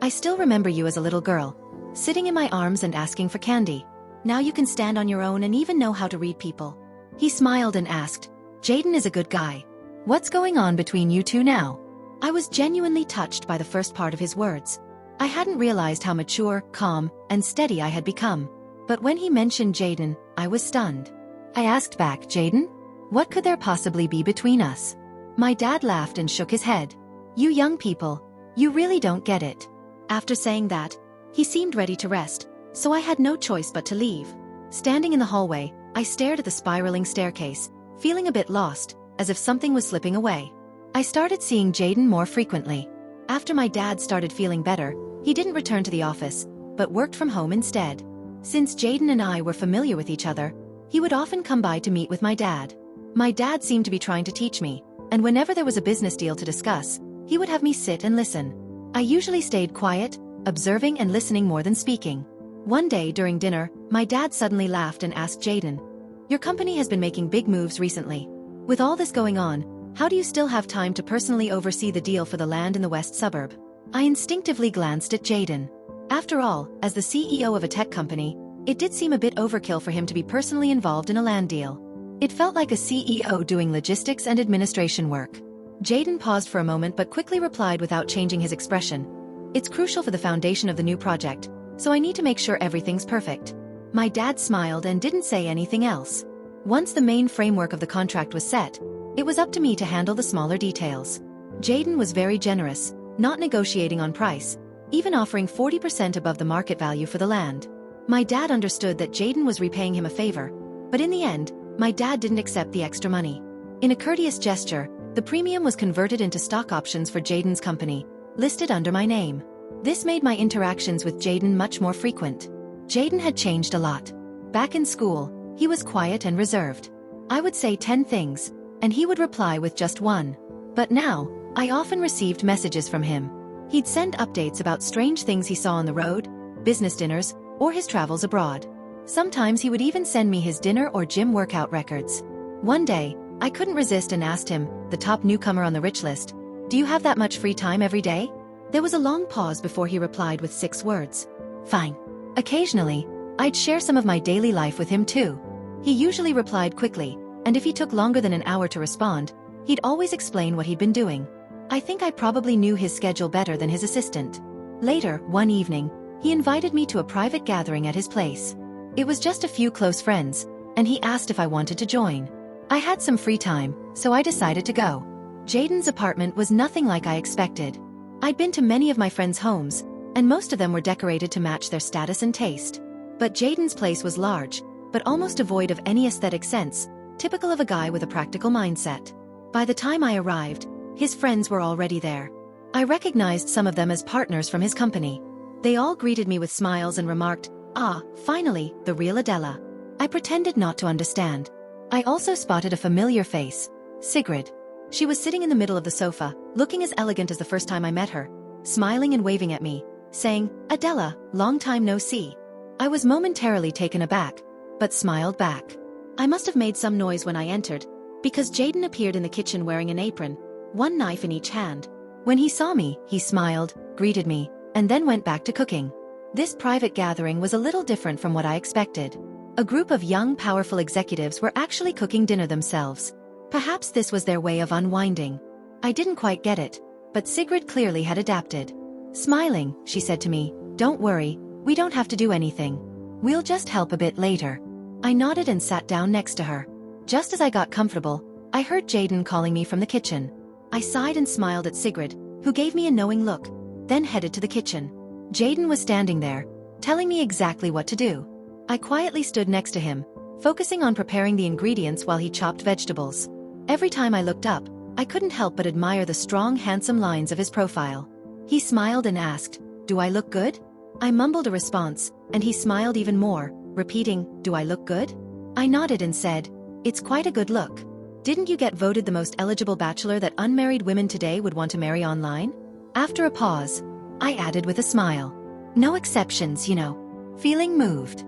I still remember you as a little girl, sitting in my arms and asking for candy. Now you can stand on your own and even know how to read people. He smiled and asked, Jaden is a good guy. What's going on between you two now? I was genuinely touched by the first part of his words. I hadn't realized how mature, calm, and steady I had become. But when he mentioned Jaden, I was stunned. I asked back, Jaden? What could there possibly be between us? My dad laughed and shook his head. You young people, you really don't get it. After saying that, he seemed ready to rest, so I had no choice but to leave. Standing in the hallway, I stared at the spiraling staircase, feeling a bit lost, as if something was slipping away. I started seeing Jaden more frequently. After my dad started feeling better, he didn't return to the office, but worked from home instead. Since Jaden and I were familiar with each other, he would often come by to meet with my dad. My dad seemed to be trying to teach me, and whenever there was a business deal to discuss, he would have me sit and listen. I usually stayed quiet, observing and listening more than speaking. One day during dinner, my dad suddenly laughed and asked Jaden, Your company has been making big moves recently. With all this going on, how do you still have time to personally oversee the deal for the land in the west suburb? I instinctively glanced at Jaden. After all, as the CEO of a tech company, it did seem a bit overkill for him to be personally involved in a land deal. It felt like a CEO doing logistics and administration work. Jaden paused for a moment but quickly replied without changing his expression. It's crucial for the foundation of the new project, so I need to make sure everything's perfect. My dad smiled and didn't say anything else. Once the main framework of the contract was set, it was up to me to handle the smaller details. Jaden was very generous, not negotiating on price, even offering 40% above the market value for the land. My dad understood that Jaden was repaying him a favor, but in the end, my dad didn't accept the extra money. In a courteous gesture, the premium was converted into stock options for Jaden's company, listed under my name. This made my interactions with Jaden much more frequent. Jaden had changed a lot. Back in school, he was quiet and reserved. I would say 10 things, and he would reply with just one. But now, I often received messages from him. He'd send updates about strange things he saw on the road, business dinners, or his travels abroad. Sometimes he would even send me his dinner or gym workout records. One day, I couldn't resist and asked him, the top newcomer on the rich list, Do you have that much free time every day? There was a long pause before he replied with 6 words. Fine. Occasionally, I'd share some of my daily life with him too. He usually replied quickly, and if he took longer than an hour to respond, he'd always explain what he'd been doing. I think I probably knew his schedule better than his assistant. Later, one evening, he invited me to a private gathering at his place. It was just a few close friends, and he asked if I wanted to join. I had some free time, so I decided to go. Jaden's apartment was nothing like I expected. I'd been to many of my friends' homes, and most of them were decorated to match their status and taste. But Jaden's place was large, but almost devoid of any aesthetic sense, typical of a guy with a practical mindset. By the time I arrived, his friends were already there. I recognized some of them as partners from his company. They all greeted me with smiles and remarked, Ah, finally, the real Adela. I pretended not to understand. I also spotted a familiar face, Sigrid. She was sitting in the middle of the sofa, looking as elegant as the first time I met her, smiling and waving at me, saying, Adela, long time no see. I was momentarily taken aback, but smiled back. I must have made some noise when I entered, because Jaden appeared in the kitchen wearing an apron, one knife in each hand. When he saw me, he smiled, greeted me, and then went back to cooking. This private gathering was a little different from what I expected. A group of young, powerful executives were actually cooking dinner themselves. Perhaps this was their way of unwinding. I didn't quite get it, but Sigrid clearly had adapted. Smiling, she said to me, Don't worry, we don't have to do anything. We'll just help a bit later. I nodded and sat down next to her. Just as I got comfortable, I heard Jaden calling me from the kitchen. I sighed and smiled at Sigrid, who gave me a knowing look, then headed to the kitchen. Jaden was standing there, telling me exactly what to do. I quietly stood next to him, focusing on preparing the ingredients while he chopped vegetables. Every time I looked up, I couldn't help but admire the strong, handsome lines of his profile. He smiled and asked, Do I look good? I mumbled a response, and he smiled even more, repeating, Do I look good? I nodded and said, It's quite a good look. Didn't you get voted the most eligible bachelor that unmarried women today would want to marry online? After a pause, I added with a smile. No exceptions, you know. Feeling moved.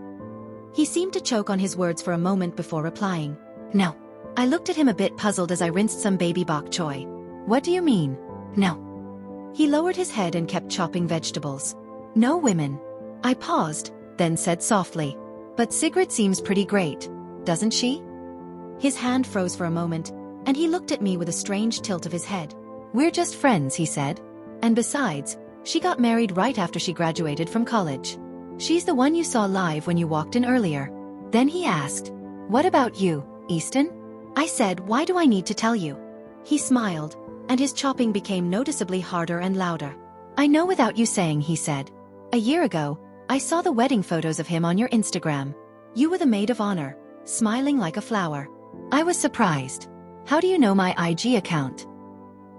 He seemed to choke on his words for a moment before replying. No. I looked at him a bit puzzled as I rinsed some baby bok choy. What do you mean? No. He lowered his head and kept chopping vegetables. No women. I paused, then said softly. But Sigrid seems pretty great, doesn't she? His hand froze for a moment, and he looked at me with a strange tilt of his head. We're just friends, he said. And besides, she got married right after she graduated from college. She's the one you saw live when you walked in earlier. Then he asked, what about you, Easton? I said, why do I need to tell you? He smiled, and his chopping became noticeably harder and louder. I know without you saying, he said. A year ago, I saw the wedding photos of him on your Instagram. You were the maid of honor, smiling like a flower. I was surprised. How do you know my IG account?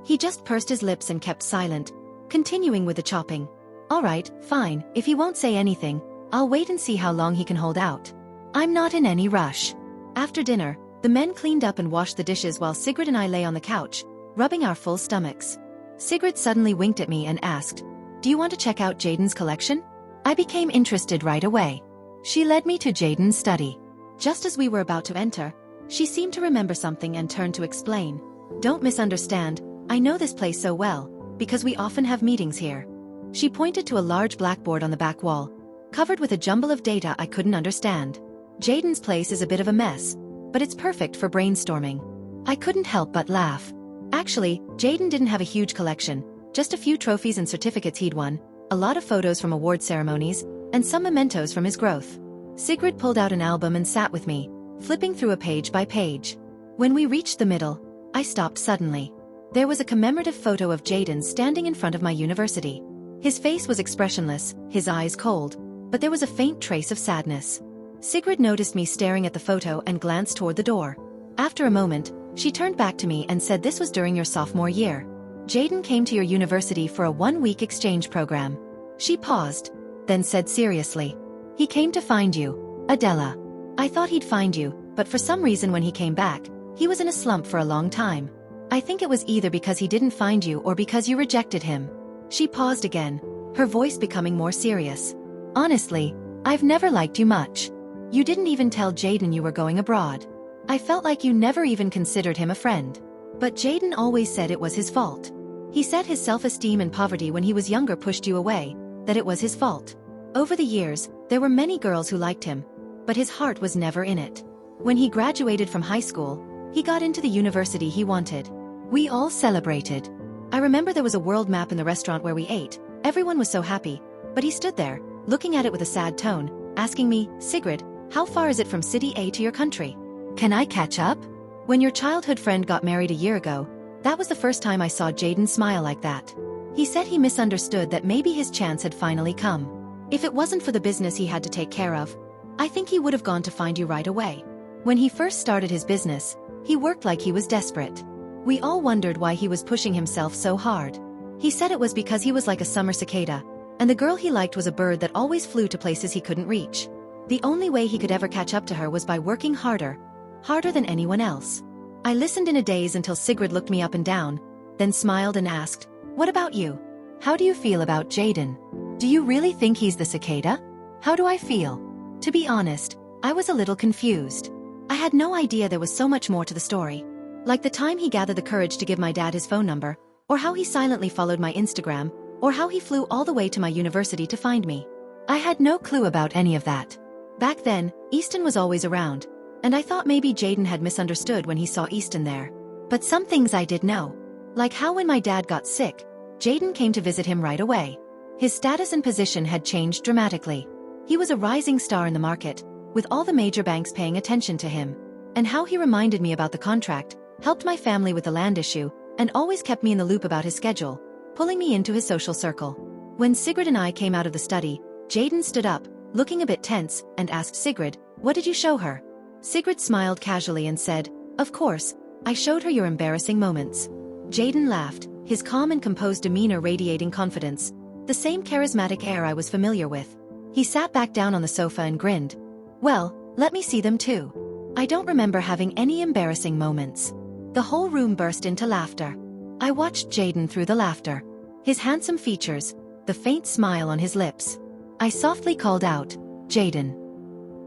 He just pursed his lips and kept silent, continuing with the chopping. All right, fine, if he won't say anything, I'll wait and see how long he can hold out. I'm not in any rush. After dinner, the men cleaned up and washed the dishes while Sigrid and I lay on the couch, rubbing our full stomachs. Sigrid suddenly winked at me and asked, do you want to check out Jaden's collection? I became interested right away. She led me to Jaden's study. Just as we were about to enter, she seemed to remember something and turned to explain. Don't misunderstand, I know this place so well, because we often have meetings here. She pointed to a large blackboard on the back wall, covered with a jumble of data I couldn't understand. Jaden's place is a bit of a mess, but it's perfect for brainstorming. I couldn't help but laugh. Actually, Jaden didn't have a huge collection, just a few trophies and certificates he'd won, a lot of photos from award ceremonies, and some mementos from his growth. Sigrid pulled out an album and sat with me, flipping through a page by page. When we reached the middle, I stopped suddenly. There was a commemorative photo of Jaden standing in front of my university. His face was expressionless, his eyes cold, but there was a faint trace of sadness. Sigrid noticed me staring at the photo and glanced toward the door. After a moment, she turned back to me and said this was during your sophomore year. Jaden came to your university for a 1-week exchange program. She paused, then said seriously. He came to find you, Adela. I thought he'd find you, but for some reason when he came back, he was in a slump for a long time. I think it was either because he didn't find you or because you rejected him. She paused again, her voice becoming more serious. Honestly, I've never liked you much. You didn't even tell Jaden you were going abroad. I felt like you never even considered him a friend. But Jaden always said it was his fault. He said his self-esteem and poverty when he was younger pushed you away, that it was his fault. Over the years, there were many girls who liked him, but his heart was never in it. When he graduated from high school, he got into the university he wanted. We all celebrated. I remember there was a world map in the restaurant where we ate. Everyone was so happy, but he stood there, looking at it with a sad tone, asking me, Sigrid, how far is it from city A to your country? Can I catch up? When your childhood friend got married a year ago, that was the first time I saw Jaden smile like that. He said he misunderstood that maybe his chance had finally come. If it wasn't for the business he had to take care of, I think he would have gone to find you right away. When he first started his business, he worked like he was desperate. We all wondered why he was pushing himself so hard. He said it was because he was like a summer cicada, and the girl he liked was a bird that always flew to places he couldn't reach. The only way he could ever catch up to her was by working harder than anyone else. I listened in a daze until Sigrid looked me up and down, then smiled and asked, what about you? How do you feel about Jaden? Do you really think he's the cicada? How do I feel? To be honest, I was a little confused. I had no idea there was so much more to the story. Like the time he gathered the courage to give my dad his phone number, or how he silently followed my Instagram, or how he flew all the way to my university to find me. I had no clue about any of that. Back then, Easton was always around, and I thought maybe Jaden had misunderstood when he saw Easton there. But some things I did know. Like how when my dad got sick, Jaden came to visit him right away. His status and position had changed dramatically. He was a rising star in the market, with all the major banks paying attention to him. And how he reminded me about the contract, helped my family with the land issue, and always kept me in the loop about his schedule, pulling me into his social circle. When Sigrid and I came out of the study, Jaden stood up, looking a bit tense, and asked Sigrid, what did you show her? Sigrid smiled casually and said, of course, I showed her your embarrassing moments. Jaden laughed, his calm and composed demeanor radiating confidence, the same charismatic air I was familiar with. He sat back down on the sofa and grinned. Well, let me see them too. I don't remember having any embarrassing moments. The whole room burst into laughter. I watched Jaden through the laughter. His handsome features, the faint smile on his lips. I softly called out, Jaden.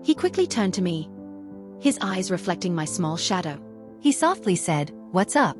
He quickly turned to me, his eyes reflecting my small shadow. He softly said, "What's up?"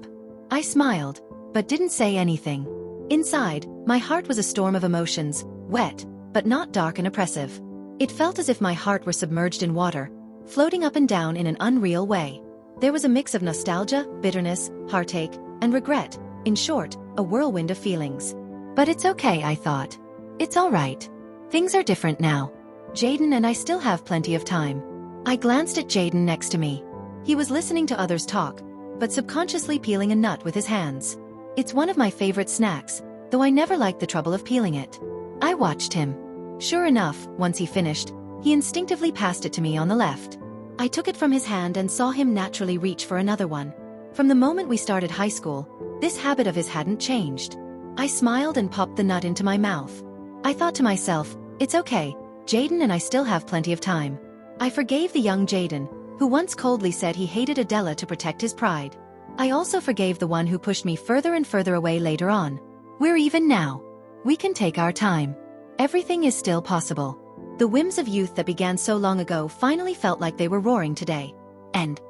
I smiled, but didn't say anything. Inside, my heart was a storm of emotions, wet, but not dark and oppressive. It felt as if my heart were submerged in water, floating up and down in an unreal way. There was a mix of nostalgia, bitterness, heartache, and regret, in short, a whirlwind of feelings. But it's okay, I thought. It's all right. Things are different now. Jaden and I still have plenty of time. I glanced at Jaden next to me. He was listening to others talk, but subconsciously peeling a nut with his hands. It's one of my favorite snacks, though I never liked the trouble of peeling it. I watched him. Sure enough, once he finished, he instinctively passed it to me on the left. I took it from his hand and saw him naturally reach for another one. From the moment we started high school, this habit of his hadn't changed. I smiled and popped the nut into my mouth. I thought to myself, it's okay, Jaden and I still have plenty of time. I forgave the young Jaden, who once coldly said he hated Adela to protect his pride. I also forgave the one who pushed me further and further away later on. We're even now. We can take our time. Everything is still possible. The whims of youth that began so long ago finally felt like they were roaring today. End.